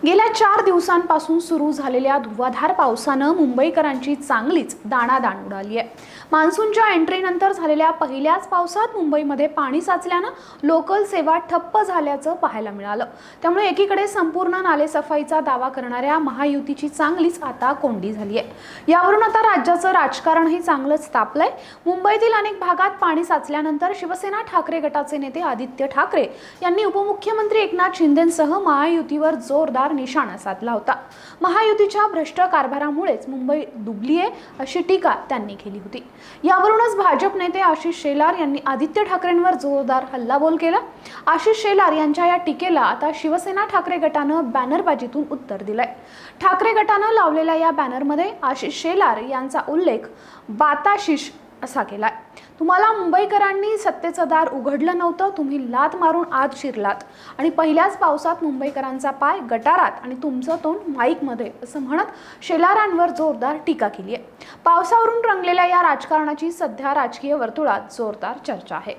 गेल्या 4 दिवसांपासून सुरू झालेल्या धुवाधार पावसानं मुंबईकरांची चांगलीच दाणादाण उडाली आहे। मान्सूनच्या एंट्रीनंतर झालेल्या पहिल्याच पावसात मुंबईमध्ये पाणी साचल्यानं लोकल सेवा ठप्प झाल्याचं पाहायला मिळालं। त्यामुळे एकीकडे संपूर्ण नालेसफाईचा दावा करणाऱ्या महायुतीची चांगलीच आता कोंडी झाली आहे। यावरून आता राज्याचं राजकारणही चांगलंच तापलंय। मुंबईतील अनेक भागात पाणी साचल्यानंतर शिवसेना ठाकरे गटाचे नेते आदित्य ठाकरे यांनी उपमुख्यमंत्री एकनाथ शिंदेंसह महायुतीवर जोरदार निशाणा साधला होता। महायुतीच्या भ्रष्ट कारभारामुळेच मुंबई डुबली आहे अशी टीका त्यांनी केली होती। यावरूनच भाजप नेते आशिष शेलार यांनी आदित्य ठाकरेंवर जोरदार हल्लाबोल केला। आशिष शेलार यांच्या या टीकेला आता शिवसेना ठाकरे गटानं बॅनरबाजीतून उत्तर दिलंय। ठाकरे गटानं लावलेल्या या बॅनरमध्ये आशिष शेलार यांचा उल्लेख बाताशिष असा केलाय। तुम्हाला मुंबईकरांनी सत्तेचं दार उघडलं नव्हतं, तुम्ही लात मारून आत शिरलात आणि पहिल्याच पावसात मुंबईकरांचा पाय गटारात आणि तुमचं तोंड माईकमध्ये असं म्हणत शेलारांवर जोरदार टीका केली आहे। पावसावरून रंगलेल्या या राजकारणाची सध्या राजकीय वर्तुळात जोरदार चर्चा आहे।